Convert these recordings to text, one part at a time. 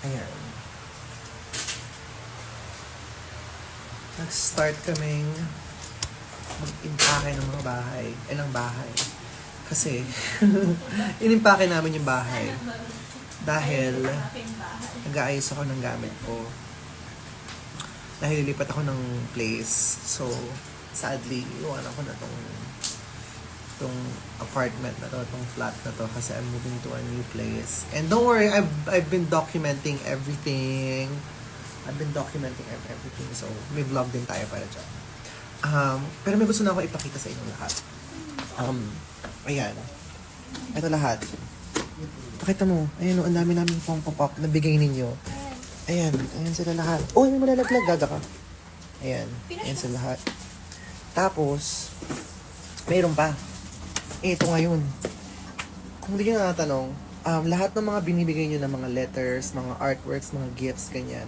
Ayan. Nag-start kaming mag-impake ng mga bahay. Ng bahay. Kasi, inimpake namin yung bahay. Dahil, nag-aayos ako ng gamit ko. Dahil lilipat ako ng place. So, sadly, iwanan ko na tong apartment na to, tong flat na to, kasi I'm moving to a new place. And don't worry, I've been documenting everything. So may vlog din tayo para dyan. Pero may gusto na ako ipakita sa inyo lahat. Ayan. Ito lahat. Pakita mo. Ayan, ang dami namin pong pop-up na bigay ninyo. Ayan sila lahat. Oh, may malalaglag, gaga ka. Ayan sila lahat. Tapos, mayroon pa. Ito ngayon. Kung hindi nyo natatanong, lahat ng mga binibigay nyo ng mga letters, mga artworks, mga gifts, ganyan,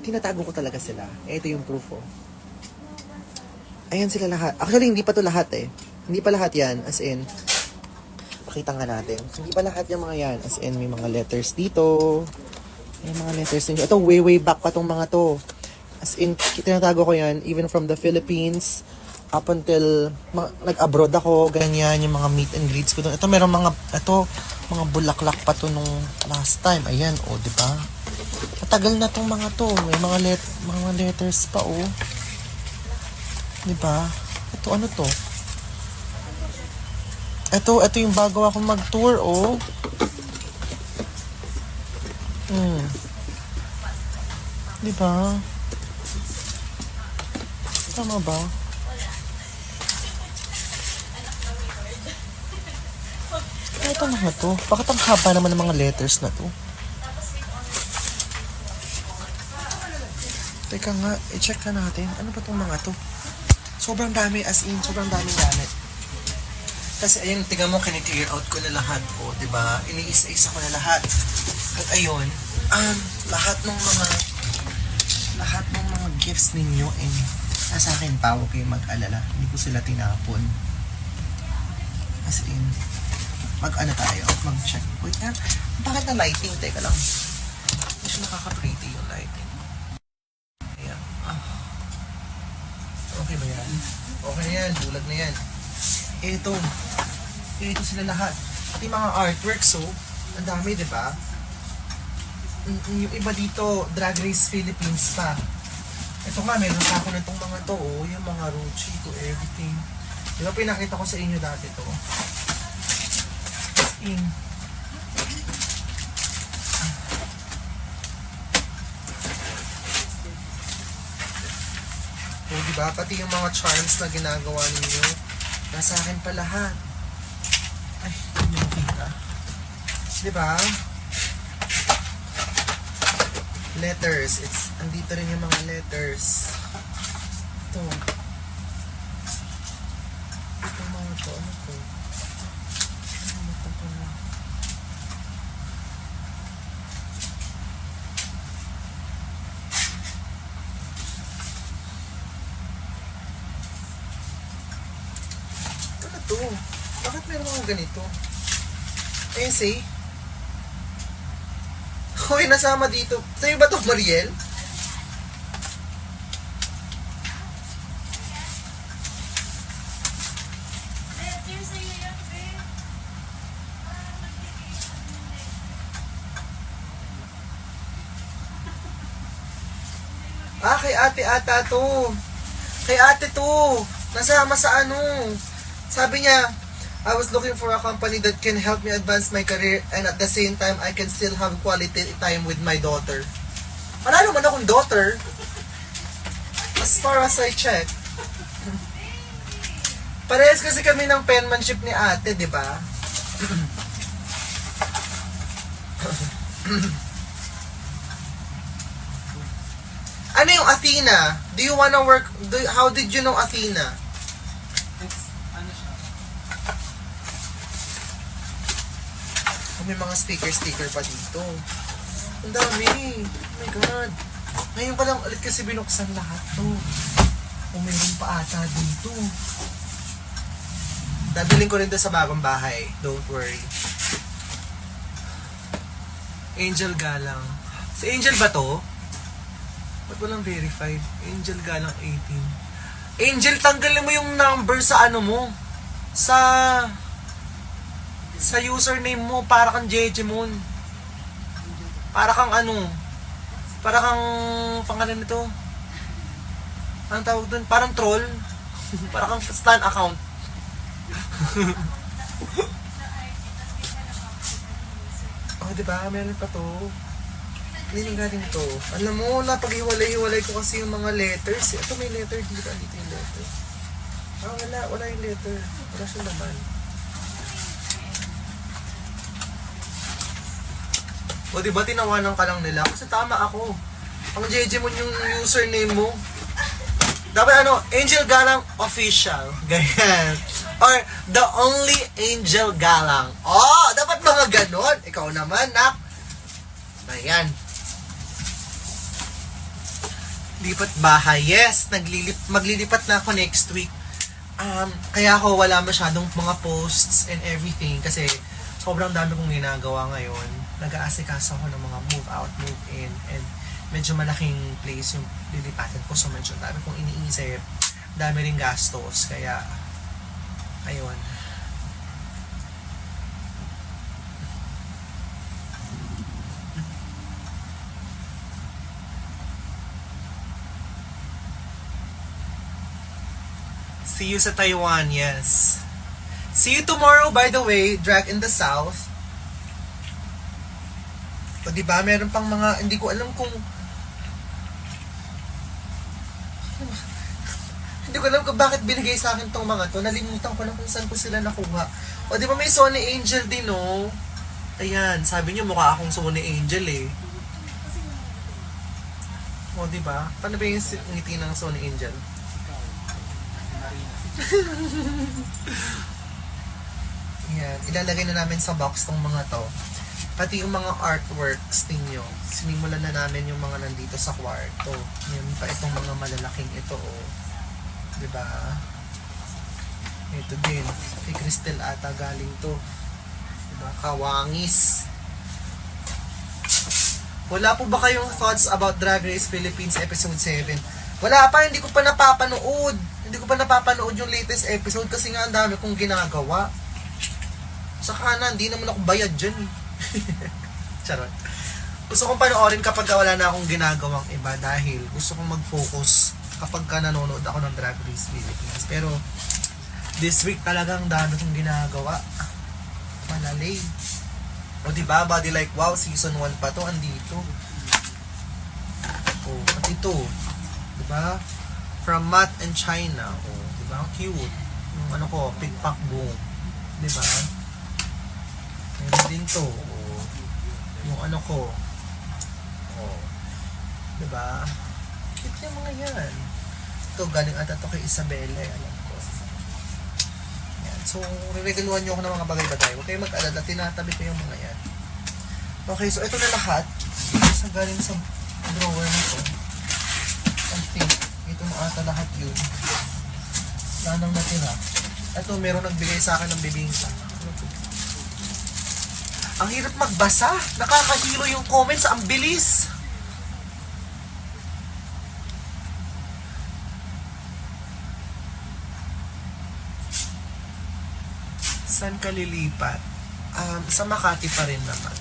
tinatago ko talaga sila. Ito yung proof, oh. Ayan sila lahat. Actually, hindi pa to lahat eh. Hindi pa lahat yan. As in, pakita nga natin. Hindi pa lahat yung mga yan. As in, may mga letters dito. May mga letters ninyo. Ito, way back pa tong mga to. As in, tinatago ko yan, even from the Philippines, up until nag-abroad ako, ganyan, yung mga meet and greets ko doon. Ito, meron mga bulaklak pa to nung last time. Ayan, oh, di ba? Matagal na tong mga to. May mga letters pa, oh. Di ba? Ito, ano to? Ito yung bago ako mag-tour, oh. Di ba? Tama ba? Ito mga to. Bakit ang haba naman ng mga letters na to? Teka nga, i-check na natin. Ano ba tong mga to? Sobrang dami, as in, sobrang daming gamit. Kasi ayun, tingnan mo, kini-clear out ko na lahat po, diba? Iniisa-isa ko na lahat. At ayun, lahat ng mga gifts ninyo, nasa akin pa, huwag kayong mag-alala. Hindi ko sila tinapon. As in, mag-ano tayo, mag-check. Wait na, bakit na lighting? Teka lang. Hindi siya nakaka-pretty yung lighting. Ayan. Okay ba yan? Okay na yan, bulag na yan. Ito sila lahat. Ito yung mga artworks, so, ang dami, di ba? Yung iba dito, Drag Race Philippines pa. Ito nga, meron pa ako na itong mga to, oh, yung mga Ruchi to, everything. Di ba pinakita ko sa inyo dati to? Oh, diba? Pati yung mga charms na ginagawa ninyo, nasa akin pa lahat. Ay, hindi mo kita. Diba? Letters. Andito rin yung mga letters. Ito. Ito mga to. Ano to? Bakit meron mga ganito? Ayun, see? Hoy, nasama dito. Sa'yo ba ito, Mariel? Kay ate ata to. Kay ate to. Nasama sa ano. Sabi niya, I was looking for a company that can help me advance my career and at the same time, I can still have quality time with my daughter. Wala naman akong daughter. As far as I check. Parehas kasi kami ng penmanship ni ate, di ba? Ano yung Athena? Do you wanna work? How did you know Athena? May mga sticker pa dito. Ang dami. Oh my God. Ngayon pa lang ulit kasi binuksan lahat to. O mayroon pa ata dito. Dabiling ko rin to sa bagong bahay. Don't worry. Angel Galang. Si Angel ba to? Ba't walang verified? Angel Galang 18. Angel, tanggalin mo yung number sa ano mo. Sa username mo. Para kang Jejemon. Para kang ano. Para kang pangalan nito. Anong tawag dun? Parang troll. Para kang stan account. Oh, diba? Meron pa to. Hindi galing to. Alam mo, napag-iwalay-iwalay ko kasi yung mga letters. Ito may letter dito. Dito yung letter. Ah, wala. Wala yung letter. Wala siya naman. O, diba tinawanan ka lang nila? Kasi tama ako. Ang Jejemon yung username mo. Dapat ano, Angel Galang Official. Ganyan. Or, The Only Angel Galang. Oh, dapat mga ganon. Ikaw naman, nak. Ayan. Lipat bahay. Yes, maglilipat na ako next week. Kaya ako wala masyadong mga posts and everything kasi sobrang dami kong ginagawa ngayon. Nag-aasikaso ako ng mga move out, move in, and medyo malaking place yung lilipatan ko. So medyo dami kong iniisip, dami ring gastos. Kaya, ayun. See you sa Taiwan, yes. See you tomorrow, by the way, Drag in the South. O diba, meron pang mga, hindi ko alam kung, hindi ko alam kung bakit binigay sa akin tong mga to. Nalimutan ko na kung saan ko sila nakuha. O diba may Sony Angel din, no? Ayan, sabi niyo mukha akong Sony Angel eh. O diba? Paano ba yung ngiti ng Sony Angel? Yan, ilalagay na namin sa box tong mga to. Pati yung mga artworks ninyo. Sinimulan na namin yung mga nandito sa kwarto. Yan pa itong mga malalaking ito, oh. Diba? Ito din. Kay Crystal ata galing to. Diba? Kawangis. Wala po ba kayong thoughts about Drag Race Philippines episode 7? Wala pa, hindi ko pa napapanood. Hindi ko pa napapanood yung latest episode kasi nga ang dami kong ginagawa. Saka na, hindi naman ako bayad dyan. Charot. Gusto kong panoorin kapag wala na akong ginagawang iba dahil gusto kong mag-focus kapag ka nanonood ako ng Drag Race Philippines. Pero, this week talagang dami kong ginagawa. Malalay. O diba, Body Like Wow, season 1 pa to, andito. O, at ito. Diba? From Matt and China. O, diba? Cute. Yung ano ko, Pickpack Boom. Diba? Meron din to. O, yung ano ko. O, diba? Cute yung mga yan. Ito, galing ata to kay Isabela. Alam ko. Yan. So, re-regaluhan nyo ako ng mga bagay-bagay. Huwag kayong mag-alala. Tinatabi ko yung mga yan. Okay, so ito na lahat. Sa galing sa drawer na to. I think, ito na ata lahat yun. Lanang natira. Ito, meron nagbigay sa akin ng bibingka. Ang hirap magbasa. Nakakahilo yung comments. Ang bilis. Saan ka lilipat? Sa Makati pa rin naman.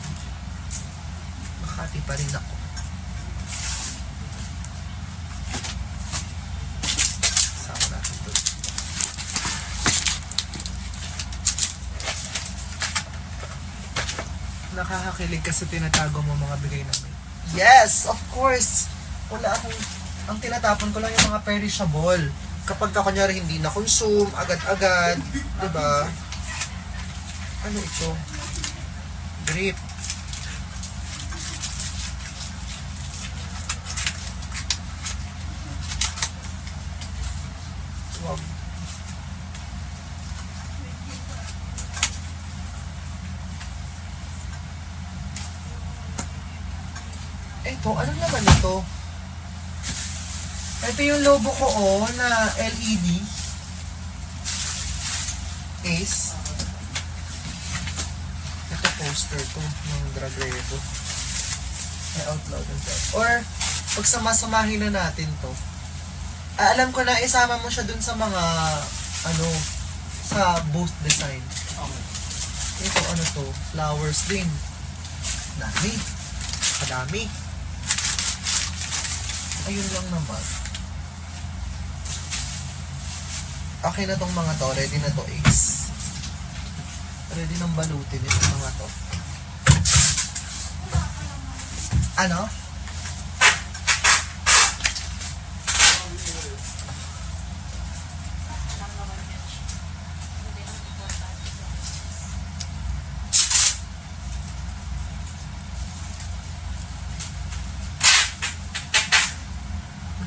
Makati pa rin ako. Sama natin ito. Nakakakilig kasi tinatago mo mga bigay namin. Yes! Of course! Wala akong... Ang tinatapon ko lang yung mga perishable. Kapag ka kunyari hindi na-consume, agad-agad. Diba? Ano ito? Grape. Wow. Ito, ano naman ito? Ito yung logo ko, oh, na LED. Ace. Ito poster to ng Drag Race. May outload din. Or, pag samasamahin na natin to. Alam ko na, isama mo siya dun sa mga, sa booth design. Ito, to? Flowers din. Dami. Kadami. Ayun lang naman. Okay na tong mga to. Ready na to, Ace. Ready nang balutin itong mga to. Ano?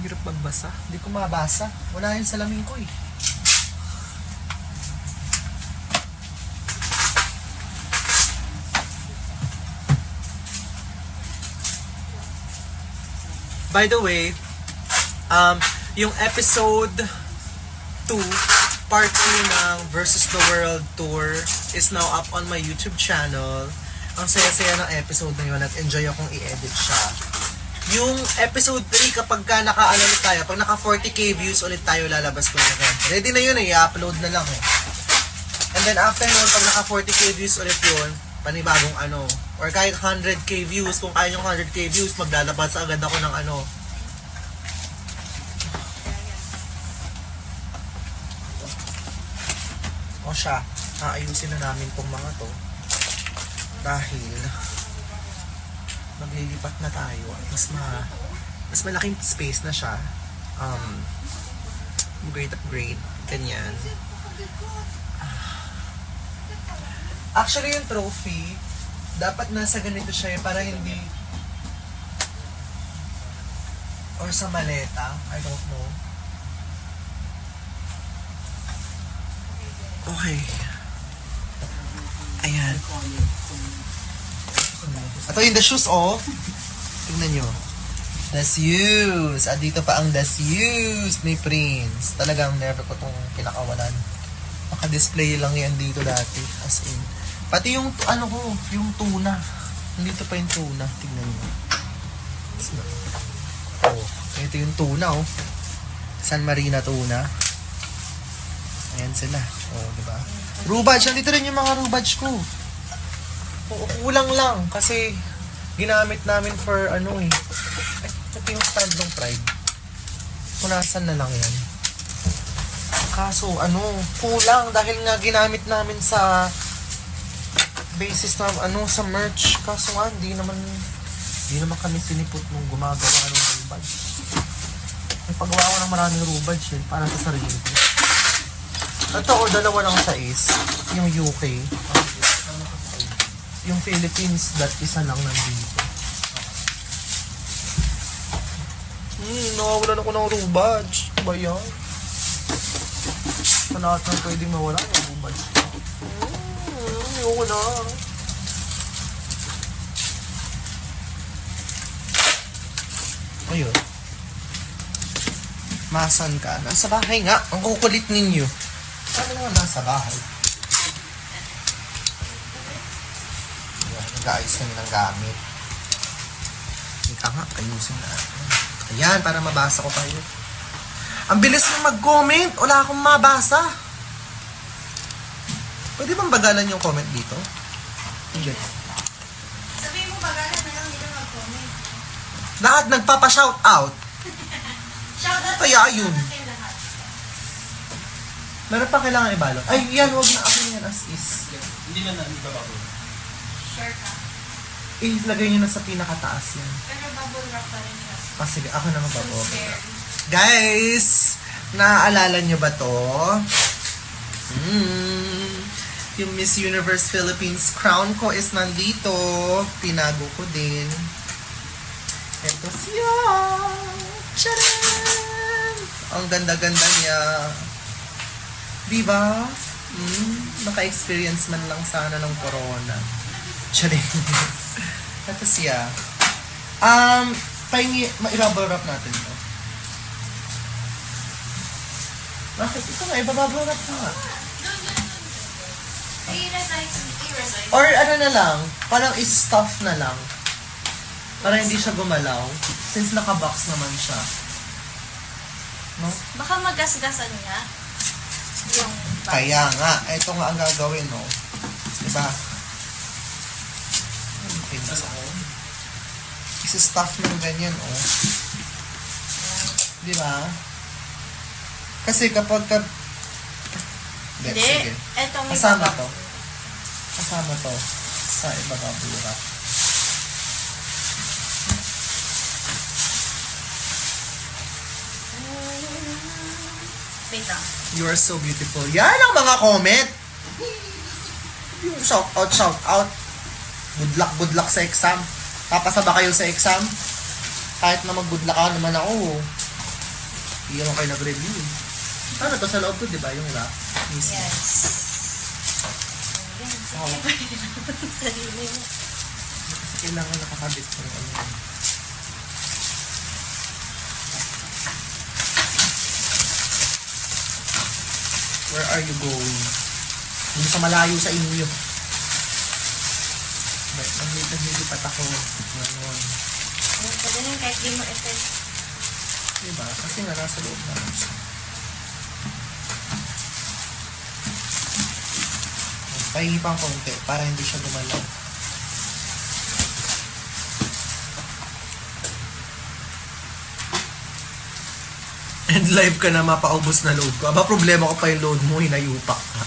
Hirap magbasa. Hindi ko mabasa. Wala yung salamin ko eh. By the way, yung episode 2, part 2 ng Versus the World Tour is now up on my YouTube channel. Ang saya-saya ng episode na yun at enjoy akong i-edit siya. Yung episode 3, kapag ulit tayo, pag naka 40k views ulit tayo, lalabas ko na yan. Ready na yun eh, i-upload na lang eh. And then after nun, pag naka 40k views ulit yun, panibagong or kahit 100k views, kung kaya yung 100k views, maglalabas agad ako ng O siya, aayusin na namin tong mga to. Dahil, maglilipat na tayo at mas malaking space na siya. Upgrade, ganyan. Actually, yung trophy, dapat nasa ganito siya para hindi, or sa maleta, I don't know. Okay. Ayan. Ito yung the shoes, oh. Tingnan nyo. The shoes. At dito pa ang the shoes ni Prince. Talagang never ko itong pinakawalan. Naka-display lang yan dito dati. As in. Pati yung, yung tuna. Nandito pa yung tuna. Tingnan nyo. Oh, ito yung tuna, oh. San Marina tuna. Ayan sila. Oh, diba? Rubadge. Nandito rin yung mga rubadge ko. Kulang lang kasi ginamit namin for ito yung stand ng Pride. Punasan na lang yan. Kaso kulang dahil nga ginamit namin sa basis na sa merch. Kaso nga hindi naman kami sinipot nung gumagawa ng rubadge. May pagawa ko ng maraming rubadge para sa sarili ko. Ito dalawa lang sa is yung UK. Yung Philippines, isa lang nandito. Nakawalan ako ng rubadge. Ba yan? Sa lahat ng pwedeng mawala ng rubadge. Ayoko na. Ayun. Masan ka? Nasa bahay nga. Ang kukulit ninyo. Sabi naman nasa bahay. Nag-aayos kami ng gamit. Ika nga, ayusin na. Ayan, para mabasa ko tayo. Ang bilis nyo mag-comment. Wala akong mabasa. Pwede bang bagalan yung comment dito? Hindi. Sabihin mo bagalan na lang, hindi ka mag-comment. Lahat nagpapa-shout out. Shoutout Kaya yun. kay lahat. Meron pa kailangan ibalot. Ay, yan, huwag na ako yan as is. Hindi na ibababo. Sure ka. Ilagay nyo na sa pinakataas yan. Pero bubble wrap pa rin siya. Sige, ako na magbabawa. Scary. Guys, naaalala nyo ba to? Yung Miss Universe Philippines crown ko is nandito. Tinago ko din. Ito siya. Tcharan! Ang ganda-ganda niya. Diba? Naka-experience man lang sana ng corona. Tcharan. Ito siya. Ibabble wrap natin to. Bakit? Ito nga, ibabble wrap na nga. I-resign. Or ano na lang, parang is-stuff na lang. Para hindi siya gumalaw. Since naka-box naman siya. No? Baka magasgasan niya. Yung box. Kaya nga, ito nga ang gagawin, no? Diba? Okay, nasa ko. Isi-stuff ng ganyan, oh. Diba? Kasi kapag Hindi. sige. Ito may Kasama babak. to. Kasama to sa ibababura. Wait lang. You are so beautiful. Yan ang mga comment. Yung shout out, shout out. Good luck sa exam. Papasa ba kayo sa exam? Kahit na mag-good luck ako naman ako. Hindi naman kayo nag-review. Ano to sa loob to, di ba? Yung rap. Mismo. Yes. Oo. Sarili mo. Kasi kailangan nakakabit ko ng ano. Where are you going? Hindi sa malayo sa inyo. Naglilipat ako. Ngayon. Pwede na kahit di mo effect. Diba? Kasi nga nasa loob naman siya. Pahingi pang konti para hindi siya gumalaw. And live ka na mapaubos na load ko. Aba, problema ko pa yung load mo, hinayupak ka.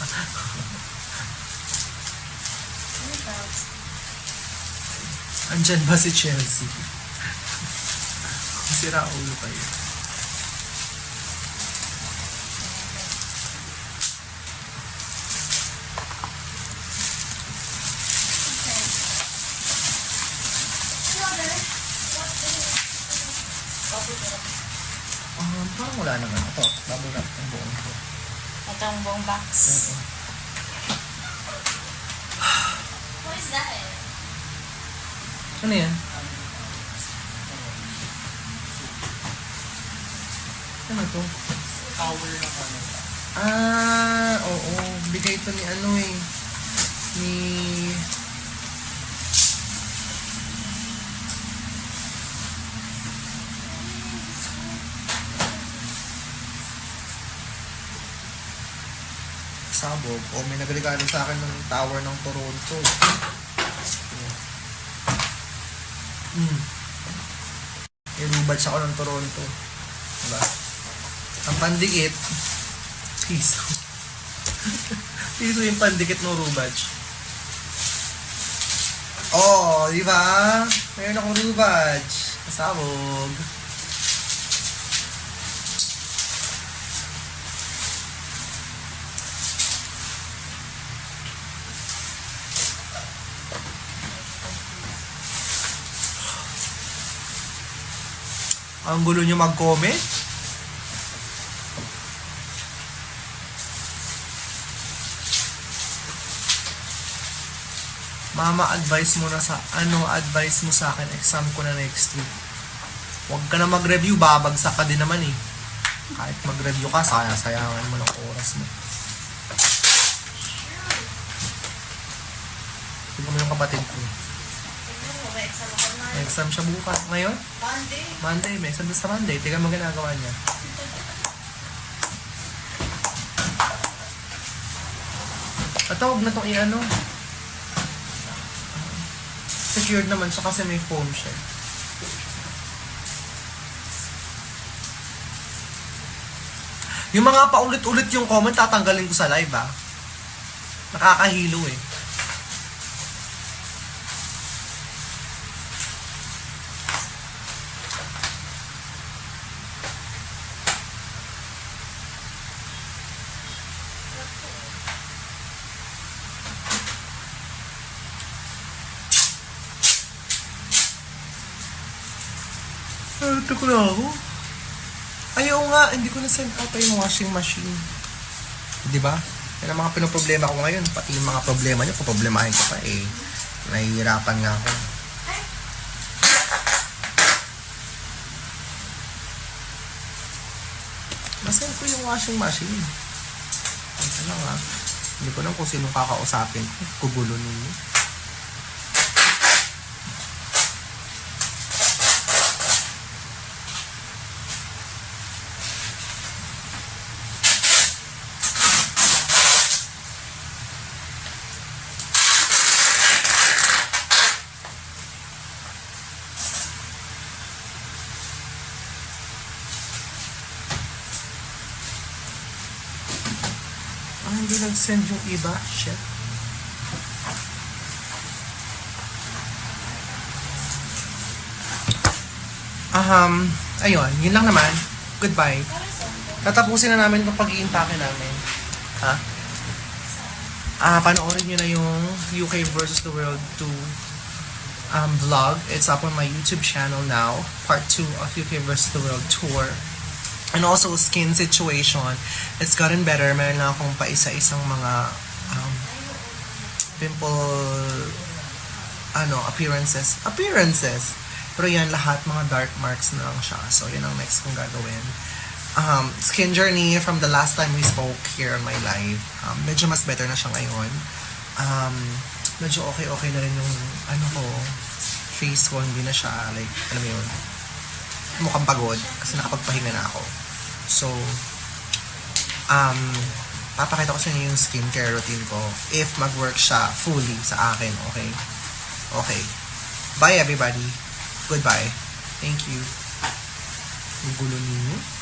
Andyan ba si Chelsea? Sira ulo kayo. Parang wala naman. Ito, bubble wrap ang buong ito. Ito ang buong box. Ito. What is that? Ano yan? Ano to? Power na ano. Oo. Bigay ito ni ano eh. Ni... Sabog. O may nagregalo sa akin ng tower ng Toronto. Irubad siya ako ng Toronto. Diba? Ang pandikit, piso. Piso yung pandikit ng rubaj. Oh, di ba? Mayroon akong rubaj. Kasabog. Ang gulo nyo mag-comment. Mama, advice mo na sa advice mo sa akin, exam ko na next week. Huwag ka na mag-review, babagsak ka din naman eh. Kahit mag-review ka, sayangan mo ng oras mo. Tignan mo yung kapatid ko. May exam ako na. May exam siya bukas. Ngayon? Monday. Monday, may exam sa Monday. Tignan mo ginagawa niya. At huwag na itong i-ano. Secured naman siya kasi may foam siya. Yung mga paulit-ulit yung comment, tatanggalin ko sa live ah. Nakakahilo eh. Ito ko na ako. Ayaw nga, hindi ko na-send out yung washing machine. Di ba? Yan ang mga pinoproblema ko ngayon. Pati yung mga problema nyo, kuproblemahin ko pa eh. Nahihirapan nga ako. Nasend ko yung washing machine. Ito lang ha. Hindi ko lang kung sinong kakausapin ko. Kugulo ninyo. Hindi nag-send yung iba. Shit. Ayun. Yun lang naman. Goodbye. Tatapusin na namin itong pag-iimpake namin. Ha? Panoorin nyo na yung UK versus the World 2 vlog. It's up on my YouTube channel now. Part 2 of UK versus the World Tour. And also, skin situation. It's gotten better. Meron lang akong paisa-isang mga pimple appearances. Pero yan, lahat mga dark marks na lang siya. So, yun ang next kong gagawin. Skin journey from the last time we spoke here on my live. Medyo mas better na siya ngayon. Medyo okay na rin yung face ko. Hindi na siya, like, alam mo yun, mukhang pagod kasi nakapagpahinga na ako. So, papakita ko sa inyo yung skincare routine ko if mag-work siya fully sa akin, okay? Okay. Bye everybody. Goodbye. Thank you. Ang gulo ninyo.